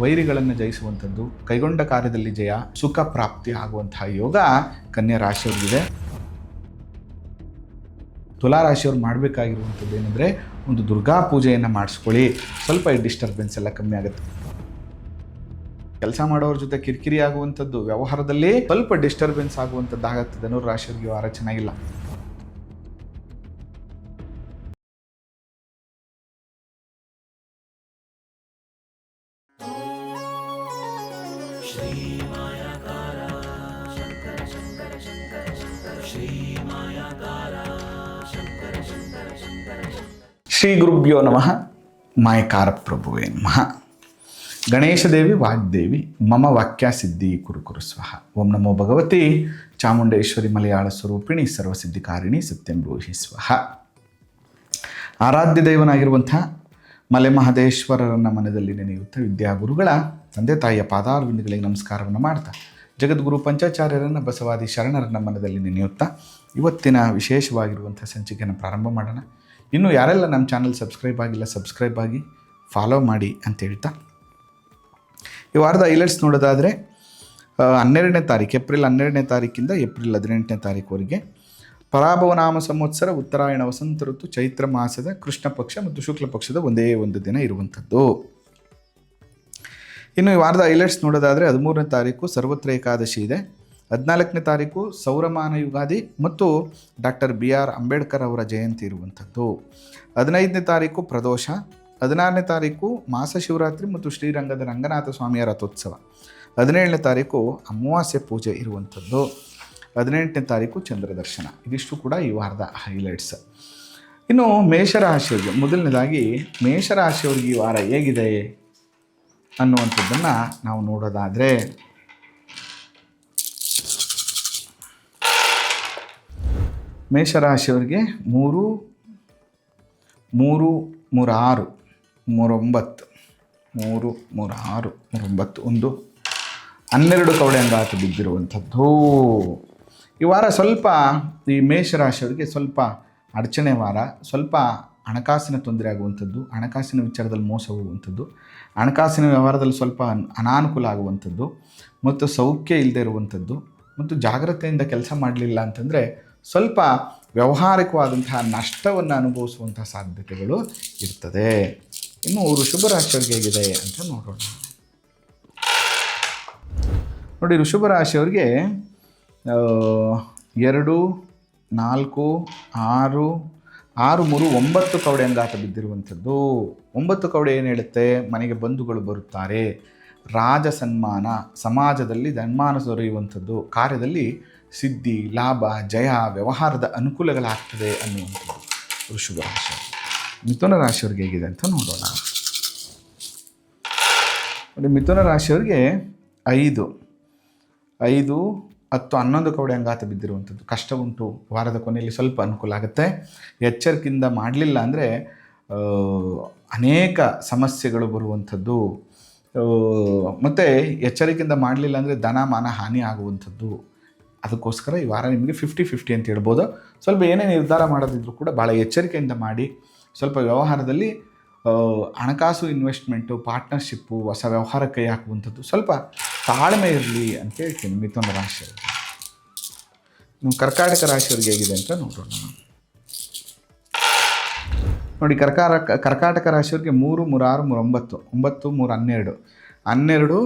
ವೈರಿಗಳನ್ನು ಜಯಿಸುವಂಥದ್ದು, ಕೈಗೊಂಡ ಕಾರ್ಯದಲ್ಲಿ ಜಯ, ಸುಖ ಪ್ರಾಪ್ತಿ ಆಗುವಂತಹ ಯೋಗ ಕನ್ಯಾ ರಾಶಿಯವರಿಗಿದೆ. ತುಲಾ ರಾಶಿಯವ್ರು ಮಾಡಬೇಕಾಗಿರುವಂಥದ್ದು ಏನಂದರೆ, ಒಂದು ದುರ್ಗಾ ಪೂಜೆಯನ್ನು ಮಾಡಿಸ್ಕೊಳ್ಳಿ. ಸ್ವಲ್ಪ ಡಿಸ್ಟರ್ಬೆನ್ಸ್ ಎಲ್ಲ ಕಮ್ಮಿ ಆಗುತ್ತೆ. ಕೆಲಸ ಮಾಡೋರ ಜೊತೆ ಕಿರಿಕಿರಿ ಆಗುವಂಥದ್ದು, ವ್ಯವಹಾರದಲ್ಲಿ ಸ್ವಲ್ಪ ಡಿಸ್ಟರ್ಬೆನ್ಸ್ ಆಗುವಂಥದ್ದು ಆಗುತ್ತೆ. ಧನುರ್ ರಾಶಿಯವರಿಗೆ ವಾರ ಚೆನ್ನಾಗಿಲ್ಲ. ಶ್ರೀ ಗುರುಭ್ಯೋ ನಮಃ. ಮಾಯಕಾರ ಪ್ರಭುವೇ ನಮಃ. ಗಣೇಶ ದೇವಿ ವಾಗ್ದೇವಿ ಮಮ ವಾಕ್ಯ ಸಿದ್ಧಿ ಕುರು ಸ್ವಹ. ಓಂ ನಮೋ ಭಗವತಿ ಚಾಮುಂಡೇಶ್ವರಿ ಮಲಯಾಳ ಸ್ವರೂಪಿಣಿ ಸರ್ವಸಿದ್ಧಿಕಾರಿಣಿ ಸತ್ಯಂ ಬ್ರೂಹಿ ಸ್ವಹ. ಆರಾಧ್ಯ ದೈವನಾಗಿರುವಂಥ ಮಲೆ ಮಹದೇಶ್ವರರನ್ನ ಮನದಲ್ಲಿ ನೆನೆಯುತ್ತಾ ವಿದ್ಯಾಗುರುಗಳ ತಂದೆ ತಾಯಿಯ ಪಾದಾರವಿಂದಗಳಿಗೆ ನಮಸ್ಕಾರವನ್ನು ಮಾಡ್ತಾ, ಜಗದ್ಗುರು ಪಂಚಾಚಾರ್ಯರನ್ನು ಬಸವಾದಿ ಶರಣರನ್ನ ಮನದಲ್ಲಿ ನೆನೆಯುತ್ತಾ ಇವತ್ತಿನ ವಿಶೇಷವಾಗಿರುವಂಥ ಸಂಚಿಕೆಯನ್ನು ಪ್ರಾರಂಭ ಮಾಡೋಣ. ಇನ್ನು ಯಾರೆಲ್ಲ ನಮ್ಮ ಚಾನಲ್ ಸಬ್ಸ್ಕ್ರೈಬ್ ಆಗಿಲ್ಲ, ಸಬ್ಸ್ಕ್ರೈಬ್ ಆಗಿ ಫಾಲೋ ಮಾಡಿ ಅಂತ ಹೇಳ್ತಾ, ಈ ವಾರದ ಹೈಲೈಟ್ಸ್ ನೋಡೋದಾದರೆ 12ನೇ ತಾರೀಕು, ಏಪ್ರಿಲ್ 12ನೇ ತಾರೀಕಿಂದ ಏಪ್ರಿಲ್ 18ನೇ ತಾರೀಕುವರೆಗೆ ಪರಾಭವನಾಮ ಸಂವತ್ಸರ ಉತ್ತರಾಯಣ ವಸಂತ ಋತು ಚೈತ್ರ ಮಾಸದ ಕೃಷ್ಣ ಪಕ್ಷ ಮತ್ತು ಶುಕ್ಲ ಪಕ್ಷದ ಒಂದೇ ಒಂದು ದಿನ ಇರುವಂಥದ್ದು. ಇನ್ನು ಈ ವಾರದ ಹೈಲೈಟ್ಸ್ ನೋಡೋದಾದರೆ 13ನೇ ತಾರೀಕು ಸರ್ವತ್ರ ಏಕಾದಶಿ ಇದೆ. 14ನೇ ತಾರೀಕು ಸೌರಮಾನ ಯುಗಾದಿ ಮತ್ತು ಡಾಕ್ಟರ್ BR ಅಂಬೇಡ್ಕರ್ ಅವರ ಜಯಂತಿ ಇರುವಂಥದ್ದು. 15ನೇ ತಾರೀಕು ಪ್ರದೋಷ. 16ನೇ ತಾರೀಕು ಮಾಸ ಶಿವರಾತ್ರಿ ಮತ್ತು ಶ್ರೀರಂಗದ ರಂಗನಾಥ ಸ್ವಾಮಿಯ ರಥೋತ್ಸವ. 17ನೇ ತಾರೀಕು ಅಮಾವಾಸ್ಯೆ ಪೂಜೆ ಇರುವಂಥದ್ದು. 18ನೇ ತಾರೀಕು ಚಂದ್ರ ದರ್ಶನ. ಇದಿಷ್ಟು ಕೂಡ ಈ ವಾರದ ಹೈಲೈಟ್ಸ್. ಇನ್ನು ಮೇಷರಾಶಿಯವರಿಗೆ ಮೊದಲನೇದಾಗಿ, ಮೇಷರಾಶಿಯವರಿಗೆ ಈ ವಾರ ಹೇಗಿದೆ ಅನ್ನುವಂಥದ್ದನ್ನು ನಾವು ನೋಡೋದಾದರೆ, ಮೇಷರಾಶಿಯವರಿಗೆ 3, 3, 6, 9, 3, 6, 9, 12 ಕವಡೆ ಅಂಗಾತ ಬಿದ್ದಿರುವಂಥದ್ದು. ಈ ವಾರ ಸ್ವಲ್ಪ ಈ ಮೇಷರಾಶಿಯವರಿಗೆ ಸ್ವಲ್ಪ ಅಡಚಣೆ ವಾರ. ಸ್ವಲ್ಪ ಹಣಕಾಸಿನ ತೊಂದರೆ ಆಗುವಂಥದ್ದು, ಹಣಕಾಸಿನ ವಿಚಾರದಲ್ಲಿ ಮೋಸ ಹೋಗುವಂಥದ್ದು, ಹಣಕಾಸಿನ ವ್ಯವಹಾರದಲ್ಲಿ ಸ್ವಲ್ಪ ಅನಾನುಕೂಲ ಆಗುವಂಥದ್ದು ಮತ್ತು ಸೌಖ್ಯ ಇಲ್ಲದೆ ಇರುವಂಥದ್ದು ಮತ್ತು ಜಾಗ್ರತೆಯಿಂದ ಕೆಲಸ ಮಾಡಲಿಲ್ಲ ಅಂತಂದರೆ ಸ್ವಲ್ಪ ವ್ಯಾವಹಾರಿಕವಾದಂತಹ ನಷ್ಟವನ್ನು ಅನುಭವಿಸುವಂಥ ಸಾಧ್ಯತೆಗಳು ಇರ್ತದೆ. ಇನ್ನು ವೃಷಭ ರಾಶಿಯವರಿಗೆ ಹೇಗಿದೆ ಅಂತ ನೋಡೋಣ. ನೋಡಿ, ವೃಷಭ ರಾಶಿಯವರಿಗೆ 2, 4, 6, 6, 3, 9 ಕವಡೆ ಅಂಗಾತ ಬಿದ್ದಿರುವಂಥದ್ದು. 9 ಕವಡೆ ಏನು ಹೇಳುತ್ತೆ? ಮನೆಗೆ ಬಂಧುಗಳು ಬರುತ್ತಾರೆ, ರಾಜ ಸನ್ಮಾನ, ಸಮಾಜದಲ್ಲಿ ಸನ್ಮಾನ ದೊರೆಯುವಂಥದ್ದು, ಕಾರ್ಯದಲ್ಲಿ ಸಿದ್ಧಿ, ಲಾಭ, ಜಯ, ವ್ಯವಹಾರದ ಅನುಕೂಲಗಳಾಗ್ತದೆ ಅನ್ನುವಂಥದ್ದು ವೃಷಭ ರಾಶಿ. ಮಿಥುನ ರಾಶಿಯವ್ರಿಗೆ ಹೇಗಿದೆ ಅಂತ ನೋಡೋಣ. ನೋಡಿ, ಮಿಥುನ ರಾಶಿಯವ್ರಿಗೆ 5, 10, 11 ಕವಡೆ ಅಂಗಾತ ಬಿದ್ದಿರುವಂಥದ್ದು. ಕಷ್ಟ ಉಂಟು. ವಾರದ ಕೊನೆಯಲ್ಲಿ ಸ್ವಲ್ಪ ಅನುಕೂಲ ಆಗುತ್ತೆ. ಎಚ್ಚರಿಕೆಯಿಂದ ಮಾಡಲಿಲ್ಲ ಅಂದರೆ ಅನೇಕ ಸಮಸ್ಯೆಗಳು ಬರುವಂಥದ್ದು. ಮತ್ತು ಎಚ್ಚರಿಕೆಯಿಂದ ಮಾಡಲಿಲ್ಲ ಅಂದರೆ ಧನ ಮಾನ ಹಾನಿ ಆಗುವಂಥದ್ದು. ಅದಕ್ಕೋಸ್ಕರ ಈ ವಾರ ನಿಮಗೆ 50-50 ಅಂತ ಹೇಳ್ಬೋದು. ಸ್ವಲ್ಪ ಏನೇ ನಿರ್ಧಾರ ಮಾಡೋದಿದ್ರು ಕೂಡ ಭಾಳ ಎಚ್ಚರಿಕೆಯಿಂದ ಮಾಡಿ. ಸ್ವಲ್ಪ ವ್ಯವಹಾರದಲ್ಲಿ ಹಣಕಾಸು ಇನ್ವೆಸ್ಟ್ಮೆಂಟು, ಪಾರ್ಟ್ನರ್ಶಿಪ್ಪು, ಹೊಸ ವ್ಯವಹಾರ ಕೈ ಹಾಕುವಂಥದ್ದು ಸ್ವಲ್ಪ ತಾಳ್ಮೆ ಇರಲಿ ಅಂತ ಹೇಳ್ತೀನಿ ಮಿಥುನ ರಾಶಿಯವರು. ಇನ್ನು ಕರ್ಕಾಟಕ ರಾಶಿಯವರಿಗೆ ಹೇಗಿದೆ ಅಂತ ನೋಡೋಣ. ನೋಡಿ, ಕರ್ಕಾಟಕ ರಾಶಿಯವರಿಗೆ 3, 3, 6, 3, 9, 9, 3, 12,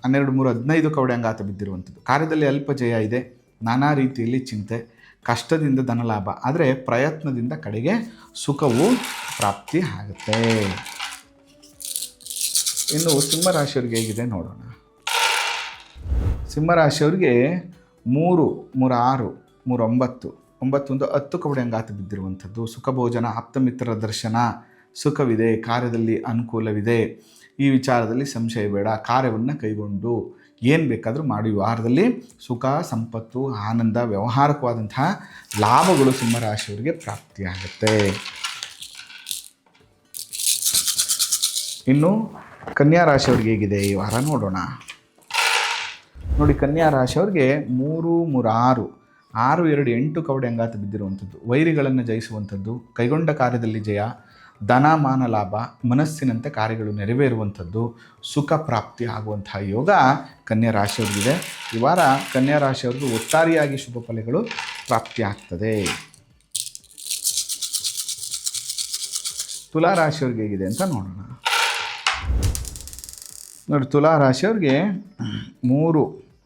12, 3, 15 ಕವಡೆ ಅಂಗಾತ ಬಿದ್ದಿರುವಂಥದ್ದು. ಕಾರ್ಯದಲ್ಲಿ ಅಲ್ಪ ಜಯ ಇದೆ. ನಾನಾ ರೀತಿಯಲ್ಲಿ ಚಿಂತೆ, ಕಷ್ಟದಿಂದ ಧನಲಾಭ, ಆದರೆ ಪ್ರಯತ್ನದಿಂದ ಕಡೆಗೆ ಸುಖವು ಪ್ರಾಪ್ತಿ ಆಗುತ್ತೆ. ಇನ್ನು ಸಿಂಹರಾಶಿಯವರಿಗೆ ಹೇಗಿದೆ ನೋಡೋಣ. ಸಿಂಹರಾಶಿಯವರಿಗೆ 3, 3, 6, 3, 9, 9, 10 ಕವಡೆ ಅಂಗಾತ ಬಿದ್ದಿರುವಂಥದ್ದು. ಸುಖ ಭೋಜನ, ಆಪ್ತಮಿತ್ರರ ದರ್ಶನ, ಸುಖವಿದೆ, ಕಾರ್ಯದಲ್ಲಿ ಅನುಕೂಲವಿದೆ. ಈ ವಿಚಾರದಲ್ಲಿ ಸಂಶಯ ಬೇಡ. ಕಾರ್ಯವನ್ನು ಕೈಗೊಂಡು ಏನು ಬೇಕಾದರೂ ಮಾಡಿ. ವಾರದಲ್ಲಿ ಸುಖ, ಸಂಪತ್ತು, ಆನಂದ, ವ್ಯಾವಹಾರಿಕವಾದಂತಹ ಲಾಭಗಳು ಸಿಂಹರಾಶಿಯವರಿಗೆ ಪ್ರಾಪ್ತಿಯಾಗುತ್ತೆ. ಇನ್ನು ಕನ್ಯಾ ರಾಶಿಯವರಿಗೆ ಹೇಗಿದೆ ಈ ವಾರ ನೋಡೋಣ. ನೋಡಿ, ಕನ್ಯಾ ರಾಶಿಯವರಿಗೆ 3, 3, 6, 6, 2, 8 ಕವಡೆ ಅಂಗಾತ ಬಿದ್ದಿರುವಂಥದ್ದು. ವೈರಿಗಳನ್ನು ಜಯಿಸುವಂಥದ್ದು, ಕೈಗೊಂಡ ಕಾರ್ಯದಲ್ಲಿ ಜಯ, ಧನ ಮಾನ ಲಾಭ, ಮನಸ್ಸಿನಂತೆ ಕಾರ್ಯಗಳು ನೆರವೇರುವಂಥದ್ದು, ಸುಖ ಪ್ರಾಪ್ತಿ ಆಗುವಂತಹ ಯೋಗ ಕನ್ಯಾ ರಾಶಿಯವರಿಗಿದೆ. ಈ ವಾರ ಕನ್ಯಾ ರಾಶಿಯವ್ರಿಗೂ ಒಟ್ಟಾರೆಯಾಗಿ ಶುಭ ಫಲಗಳು ಪ್ರಾಪ್ತಿಯಾಗ್ತದೆ. ತುಲಾ ರಾಶಿಯವ್ರಿಗೆ ಹೇಗಿದೆ ಅಂತ ನೋಡೋಣ. ನೋಡಿ, ತುಲಾ ರಾಶಿಯವ್ರಿಗೆ 3,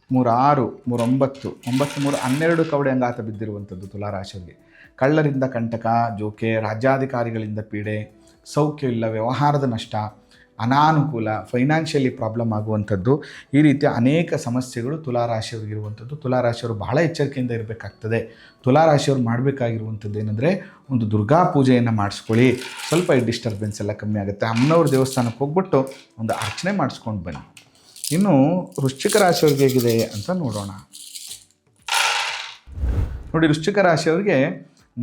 3, 6, 3, 9, 9, 3, 12 ಕವಡೆ ಅಂಗಾತ ಬಿದ್ದಿರುವಂಥದ್ದು ತುಲಾ ರಾಶಿಯವರಿಗೆ. ಕಳ್ಳರಿಂದ ಕಂಟಕ, ಜೋಕೆ, ರಾಜ್ಯಾಧಿಕಾರಿಗಳಿಂದ ಪೀಡೆ, ಸೌಖ್ಯ ಇಲ್ಲ, ವ್ಯವಹಾರದ ನಷ್ಟ, ಅನಾನುಕೂಲ, ಫೈನಾನ್ಷಿಯಲಿ ಪ್ರಾಬ್ಲಮ್ ಆಗುವಂಥದ್ದು, ಈ ರೀತಿಯ ಅನೇಕ ಸಮಸ್ಯೆಗಳು ತುಲಾರಾಶಿಯವ್ರಿಗಿರುವಂಥದ್ದು. ತುಲಾರಾಶಿಯವರು ಬಹಳ ಎಚ್ಚರಿಕೆಯಿಂದ ಇರಬೇಕಾಗ್ತದೆ. ತುಲಾರಾಶಿಯವ್ರು ಮಾಡಬೇಕಾಗಿರುವಂಥದ್ದು ಏನಂದರೆ, ಒಂದು ದುರ್ಗಾ ಪೂಜೆಯನ್ನು ಮಾಡಿಸ್ಕೊಳ್ಳಿ. ಸ್ವಲ್ಪ ಈ ಡಿಸ್ಟರ್ಬೆನ್ಸ್ ಎಲ್ಲ ಕಮ್ಮಿ ಆಗುತ್ತೆ. ಅಮ್ಮನವ್ರ ದೇವಸ್ಥಾನಕ್ಕೆ ಹೋಗ್ಬಿಟ್ಟು ಒಂದು ಅರ್ಚನೆ ಮಾಡಿಸ್ಕೊಂಡು ಬನ್ನಿ. ಇನ್ನು ವೃಶ್ಚಿಕ ರಾಶಿಯವ್ರಿಗೆ ಹೇಗಿದೆ ಅಂತ ನೋಡೋಣ. ನೋಡಿ, ವೃಶ್ಚಿಕ ರಾಶಿಯವ್ರಿಗೆ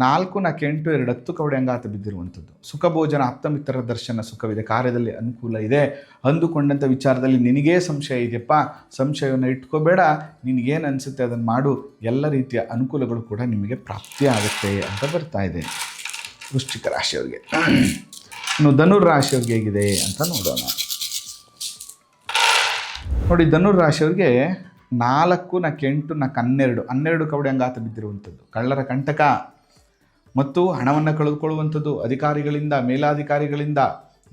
4, 4, 8, 2, 10 ಕವಡೆ ಅಂಗಾತ ಬಿದ್ದಿರುವಂಥದ್ದು. ಸುಖ ಭೋಜನ, ಆಪ್ತಮಿತ್ರರ ದರ್ಶನ ಸುಖವಿದೆ, ಕಾರ್ಯದಲ್ಲಿ ಅನುಕೂಲ ಇದೆ. ಅಂದುಕೊಂಡಂಥ ವಿಚಾರದಲ್ಲಿ ನಿನಗೇ ಸಂಶಯ ಇದೆಯಪ್ಪ, ಸಂಶಯವನ್ನು ಇಟ್ಕೋಬೇಡ, ನಿನಗೇನು ಅನಿಸುತ್ತೆ ಅದನ್ನು ಮಾಡು, ಎಲ್ಲ ರೀತಿಯ ಅನುಕೂಲಗಳು ಕೂಡ ನಿಮಗೆ ಪ್ರಾಪ್ತಿ ಆಗುತ್ತೆ ಅಂತ ಬರ್ತಾ ಇದೆ ವೃಶ್ಚಿಕ ರಾಶಿಯವ್ರಿಗೆ. ಇನ್ನು ಧನುರ್ ರಾಶಿಯವ್ರಿಗೆ ಹೇಗಿದೆ ಅಂತ ನೋಡೋಣ. ನೋಡಿ, ಧನುರ್ ರಾಶಿಯವ್ರಿಗೆ 4, 4, 8, 4, 12 ಕವಡೆ ಅಂಗಾತ ಬಿದ್ದಿರುವಂಥದ್ದು. ಕಳ್ಳರ ಕಂಟಕ ಮತ್ತು ಹಣವನ್ನು ಕಳೆದುಕೊಳ್ಳುವಂಥದ್ದು, ಅಧಿಕಾರಿಗಳಿಂದ, ಮೇಲಾಧಿಕಾರಿಗಳಿಂದ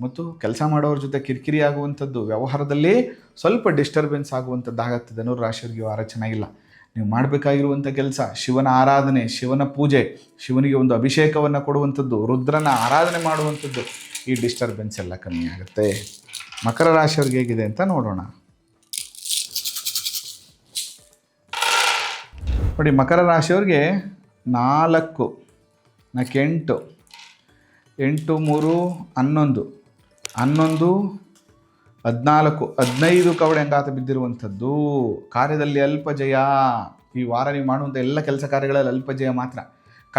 ಮತ್ತು ಕೆಲಸ ಮಾಡೋರ ಜೊತೆ ಕಿರಿಕಿರಿ ಆಗುವಂಥದ್ದು, ವ್ಯವಹಾರದಲ್ಲಿ ಸ್ವಲ್ಪ ಡಿಸ್ಟರ್ಬೆನ್ಸ್ ಆಗುವಂಥದ್ದಾಗತ್ತೆ. ಧನುರ್ ರಾಶಿಯವರಿಗೆ ವಾರ ಚೆನ್ನಾಗಿಲ್ಲ. ನೀವು ಮಾಡಬೇಕಾಗಿರುವಂಥ ಕೆಲಸ ಶಿವನ ಆರಾಧನೆ, ಶಿವನ ಪೂಜೆ, ಶಿವನಿಗೆ ಒಂದು ಅಭಿಷೇಕವನ್ನು ಕೊಡುವಂಥದ್ದು, ರುದ್ರನ ಆರಾಧನೆ ಮಾಡುವಂಥದ್ದು, ಈ ಡಿಸ್ಟರ್ಬೆನ್ಸ್ ಎಲ್ಲ ಕಮ್ಮಿ ಆಗುತ್ತೆ. ಮಕರ ರಾಶಿಯವ್ರಿಗೆ ಹೇಗಿದೆ ಅಂತ ನೋಡೋಣ. ನೋಡಿ, ಮಕರ ರಾಶಿಯವ್ರಿಗೆ 4, 4, 8, 8, 3, 11, 14, 15 ಕವಡೆ ಅಂಗಾತ ಬಿದ್ದಿರುವಂಥದ್ದು. ಕಾರ್ಯದಲ್ಲಿ ಅಲ್ಪ ಜಯ. ಈ ವಾರ ನೀವು ಮಾಡುವಂಥ ಎಲ್ಲ ಕೆಲಸ ಕಾರ್ಯಗಳಲ್ಲಿ ಅಲ್ಪ ಜಯ ಮಾತ್ರ.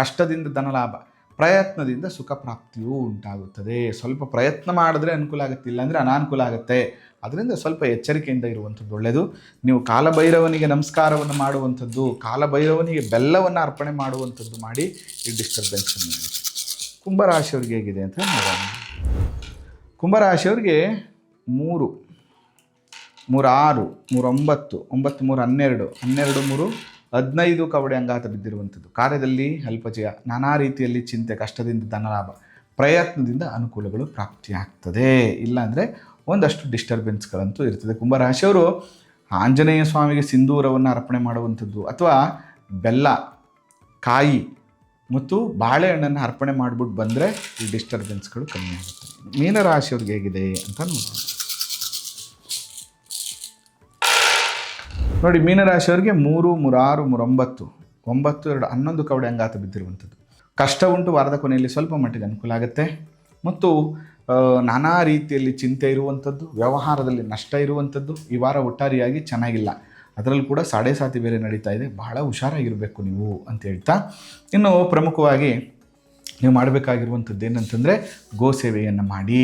ಕಷ್ಟದಿಂದ ಧನಲಾಭ, ಪ್ರಯತ್ನದಿಂದ ಸುಖ ಪ್ರಾಪ್ತಿಯೂ ಉಂಟಾಗುತ್ತದೆ. ಸ್ವಲ್ಪ ಪ್ರಯತ್ನ ಮಾಡಿದ್ರೆ ಅನುಕೂಲ ಆಗುತ್ತೆ, ಇಲ್ಲಾಂದರೆ ಅನಾನುಕೂಲ ಆಗುತ್ತೆ. ಅದರಿಂದ ಸ್ವಲ್ಪ ಎಚ್ಚರಿಕೆಯಿಂದ ಇರುವಂಥದ್ದು ಒಳ್ಳೆಯದು. ನೀವು ಕಾಲಭೈರವನಿಗೆ ನಮಸ್ಕಾರವನ್ನು ಮಾಡುವಂಥದ್ದು, ಕಾಲಭೈರವನಿಗೆ ಬೆಲ್ಲವನ್ನು ಅರ್ಪಣೆ ಮಾಡುವಂಥದ್ದು ಮಾಡಿ ಈ ಡಿಸ್ಟರ್ಬೆನ್ಸ್ ಕಮ್ಮಿ ಆಗುತ್ತೆ. ಕುಂಭರಾಶಿಯವ್ರಿಗೆ ಹೇಗಿದೆ ಅಂತ ನೋಡೋಣ. ಕುಂಭರಾಶಿಯವ್ರಿಗೆ 3, 3, 6, 3, 9, 9, 3, 12, 12, 3, 15 ಕವಡೆ ಅಂಗಾತ ಬಿದ್ದಿರುವಂಥದ್ದು. ಕಾರ್ಯದಲ್ಲಿ ಅಲ್ಪ ಜಯ, ನಾನಾ ರೀತಿಯಲ್ಲಿ ಚಿಂತೆ, ಕಷ್ಟದಿಂದ ಧನಲಾಭ, ಪ್ರಯತ್ನದಿಂದ ಅನುಕೂಲಗಳು ಪ್ರಾಪ್ತಿಯಾಗ್ತದೆ. ಇಲ್ಲಾಂದರೆ ಒಂದಷ್ಟು ಡಿಸ್ಟರ್ಬೆನ್ಸ್ಗಳಂತೂ ಇರ್ತದೆ. ಕುಂಭರಾಶಿಯವರು ಆಂಜನೇಯ ಸ್ವಾಮಿಗೆ ಸಿಂಧೂರವನ್ನು ಅರ್ಪಣೆ ಮಾಡುವಂಥದ್ದು, ಅಥವಾ ಬೆಲ್ಲ, ಕಾಯಿ ಮತ್ತು ಬಾಳೆಹಣ್ಣನ್ನು ಅರ್ಪಣೆ ಮಾಡಿಬಿಟ್ಟು ಬಂದರೆ ಈ ಡಿಸ್ಟರ್ಬೆನ್ಸ್ಗಳು ಕಮ್ಮಿ ಆಗುತ್ತೆ. ಮೀನರಾಶಿಯವ್ರಿಗೆ ಹೇಗಿದೆ ಅಂತ ನೋಡೋಣ. ನೋಡಿ, ಮೀನರಾಶಿಯವ್ರಿಗೆ 3, 3, 6, 3, 9, 9, 2, 11 ಕವಡೆ ಅಂಗಾತ ಬಿದ್ದಿರುವಂಥದ್ದು. ಕಷ್ಟ ಉಂಟು, ವಾರದ ಕೊನೆಯಲ್ಲಿ ಸ್ವಲ್ಪ ಮಟ್ಟಿಗೆ ಅನುಕೂಲ ಆಗುತ್ತೆ. ಮತ್ತು ನಾನಾ ರೀತಿಯಲ್ಲಿ ಚಿಂತೆ ಇರುವಂಥದ್ದು, ವ್ಯವಹಾರದಲ್ಲಿ ನಷ್ಟ ಇರುವಂಥದ್ದು. ಈ ವಾರ ಒಟ್ಟಾರೆಯಾಗಿ ಚೆನ್ನಾಗಿಲ್ಲ. ಅದರಲ್ಲೂ ಕೂಡ 7.5 ಬೇರೆ ನಡೀತಾ ಇದೆ. ಬಹಳ ಹುಷಾರಾಗಿರಬೇಕು ನೀವು ಅಂತ ಹೇಳ್ತಾ, ಇನ್ನು ಪ್ರಮುಖವಾಗಿ ನೀವು ಮಾಡಬೇಕಾಗಿರುವಂಥದ್ದು ಏನಂತಂದರೆ, ಗೋ ಸೇವೆಯನ್ನು ಮಾಡಿ,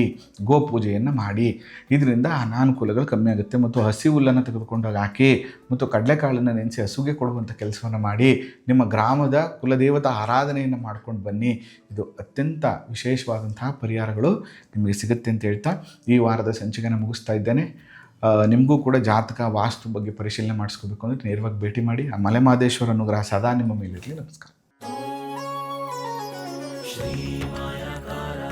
ಗೋ ಪೂಜೆಯನ್ನು ಮಾಡಿ. ಇದರಿಂದ ಅನಾನುಕೂಲಗಳು ಕಮ್ಮಿ ಆಗುತ್ತೆ. ಮತ್ತು ಹಸಿ ಹುಲ್ಲನ್ನು ತೆಗೆದುಕೊಂಡಾಗ ಹಾಕಿ ಮತ್ತು ಕಡಲೆಕಾಳನ್ನು ನೆನೆಸಿ ಹಸುಗೆ ಕೊಡುವಂಥ ಕೆಲಸವನ್ನು ಮಾಡಿ, ನಿಮ್ಮ ಗ್ರಾಮದ ಕುಲದೇವತಾ ಆರಾಧನೆಯನ್ನು ಮಾಡ್ಕೊಂಡು ಬನ್ನಿ. ಇದು ಅತ್ಯಂತ ವಿಶೇಷವಾದಂತಹ ಪರಿಹಾರಗಳು ನಿಮಗೆ ಸಿಗುತ್ತೆ ಅಂತ ಹೇಳ್ತಾ ಈ ವಾರದ ಸಂಚಿಕೆನ ಮುಗಿಸ್ತಾ ಇದ್ದೇನೆ. ನಿಮಗೂ ಕೂಡ ಜಾತಕ, ವಾಸ್ತು ಬಗ್ಗೆ ಪರಿಶೀಲನೆ ಮಾಡಿಸ್ಕೋಬೇಕು ಅಂದರೆ ನೇರವಾಗಿ ಭೇಟಿ ಮಾಡಿ. ಆ ಮಲೆಮಹದೇಶ್ವರ ಅನುಗ್ರಹ ಸದಾ ನಿಮ್ಮ ಮೇಲಿರಲಿ. ನಮಸ್ಕಾರ. श्री मायाकारा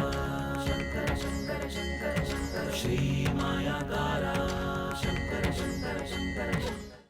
शंकर शंकर शंकर शंकर श्री मायाकारा शंकर शंकर शंकर शंकर